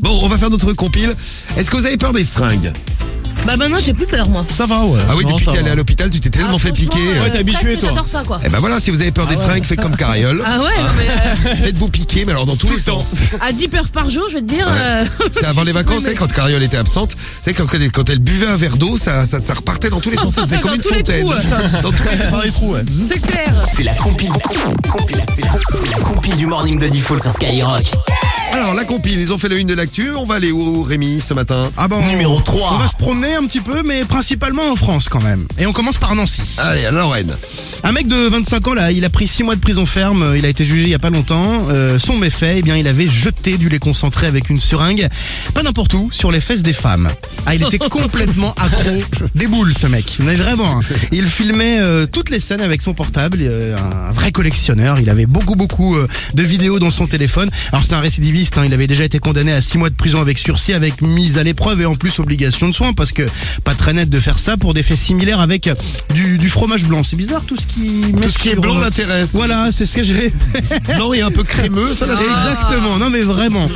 Bon, on va faire notre compile. Est-ce que vous avez peur des seringues? Bah maintenant j'ai plus peur moi. Ça va, ouais. Ah oui, Non, depuis ça que t'es allé va. à l'hôpital, tu t'es tellement fait Franchement, piquer. Ouais, t'es habitué, presque, toi. J'adore ça quoi. Eh ben voilà, si vous avez peur des seringues, faites comme Cariole. Ah ouais, non, mais Faites-vous piquer, mais alors dans tous les sens. à 10 perfs par jour, je vais te dire. C'était avant les vacances, mais- quand Cariole était absente. Tu sais, quand elle buvait un verre d'eau, ça repartait dans tous les sens. Ça faisait Dans comme une tous les fontaine. trous, ouais. Dans tous les trous. Par les trous, ouais. C'est clair. C'est la compile du morning de Diffoul sur Skyrock. Alors, la compile, ils ont fait le une de l'actu. On va aller où, Rémi, ce matin? Ah bon, Numéro 3. On va se promener un petit peu, mais principalement en France quand même. Et on commence par Nancy. Allez, à Lorraine. Un mec de 25 ans, là, il a pris 6 mois de prison ferme. Il a été jugé il y a pas longtemps. Son méfait, eh bien, il avait jeté du lait concentré avec une seringue, pas n'importe où, sur les fesses des femmes. Ah, il était complètement accro des boules, ce mec. Mais vraiment. Hein. Il filmait toutes les scènes avec son portable. Un vrai collectionneur. Il avait beaucoup de vidéos dans son téléphone. Alors, c'est un récidiviste. Hein. Il avait déjà été condamné à 6 mois de prison avec sursis, avec mise à l'épreuve et en plus obligation de soins, parce que pas très net de faire ça pour des faits similaires avec du fromage blanc. C'est bizarre, tout ce qui est blanc m'intéresse. Voilà, c'est ce que j'ai. Blanc et un peu crémeux, ça l'avait. Exactement, non mais vraiment.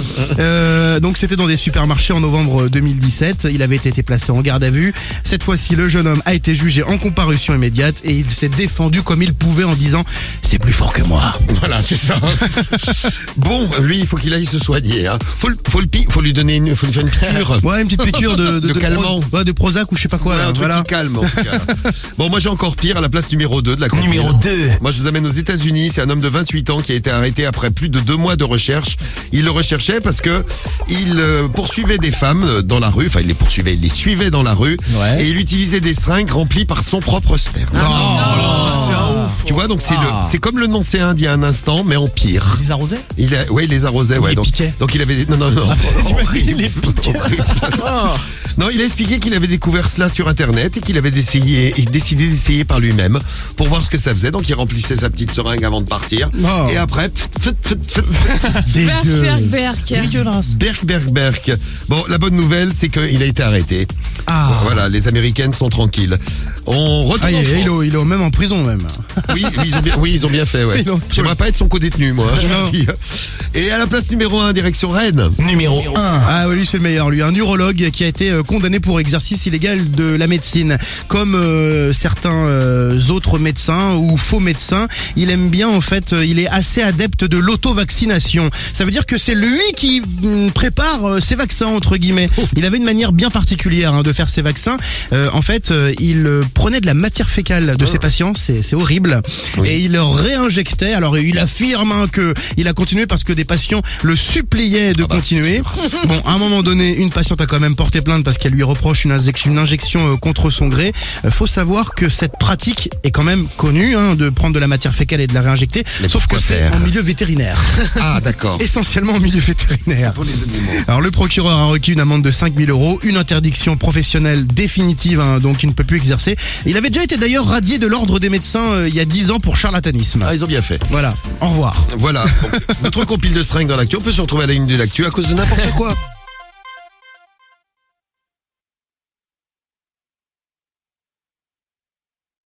Donc c'était dans des supermarchés en novembre 2017. Il avait été placé en garde à vue. Cette fois-ci, le jeune homme a été jugé en comparution immédiate et il s'est défendu comme il pouvait en disant « C'est plus fort que moi ». Voilà, c'est ça. Bon, lui, il faut qu'il aille se soigner. Hein. Faut lui donner faut lui faire une piqûre. Ouais, une petite piqûre de calmant. ouais, de Prozac ou je sais pas quoi. Ouais, là, un truc voilà. qui calme, en tout cas. Bon, moi, j'ai encore pire, à la place numéro 2 de la compile. Numéro 2. Moi, je vous amène aux États-Unis. C'est un homme de 28 ans qui a été arrêté après plus de 2 mois de recherche. Il le recherchait parce que il poursuivait des femmes dans la rue. Enfin, il les suivait dans la rue. Ouais. Et il utilisait des seringues remplies par son propre sperme. C'est un ouf. Tu vois, donc c'est comme le nom c'est d'il y a un instant, mais en pire. Les arrosait. Il les arrosait, ouais. les donc, piquait. donc il avait non. T'imagines, il les piquait. Non, il a expliqué qu'il avait découvert cela sur internet et qu'il avait décidé d'essayer par lui-même pour voir ce que ça faisait. Donc il remplissait sa petite seringue avant de partir. Oh. Et après, Dégueulasse. Berk. Bon, la bonne nouvelle, c'est qu'il a été arrêté. Ah. Voilà, les Américaines sont tranquilles. On retourne Ah, en France. il est même en prison même. Oui, ils ont bien fait, ouais. Ils ont- J'aimerais pas être son co-détenu, moi, je Non. vous dis. Et à la place numéro 1, direction Rennes. Numéro 1. Ah oui, c'est le meilleur, lui. Un urologue qui a été condamné pour exercice illégal de la médecine. Comme certains autres médecins ou faux médecins, il aime bien, en fait, il est assez adepte de l'auto-vaccination. Ça veut dire que c'est lui qui prépare ses vaccins, entre guillemets. Il avait une manière bien particulière de faire ses vaccins. En fait, il prenait de la matière fécale de ses patients, c'est horrible. Oui. Et il leur réinjectait. Alors, il affirme que il a continué parce que des patients le suppliaient de continuer. Bon, à un moment donné, une patiente a quand même porté plainte parce qu'elle lui reproche une injection contre son gré. Faut savoir que cette pratique est quand même connue, de prendre de la matière fécale et de la réinjecter. Mais Sauf que pourquoi c'est faire en milieu vétérinaire. Ah, d'accord. Essentiellement en milieu vétérinaire. Pour les animaux. Alors le procureur a requis une amende de 5 000 €, une interdiction professionnelle définitive, donc il ne peut plus exercer. Il avait déjà été d'ailleurs radié de l'ordre des médecins il y a 10 ans pour charlatanisme. Ah, ils ont bien fait. Voilà, au revoir. Voilà. Donc, notre compile de seringues dans l'actu, on peut se retrouver à la une de l'actu à cause de n'importe quoi.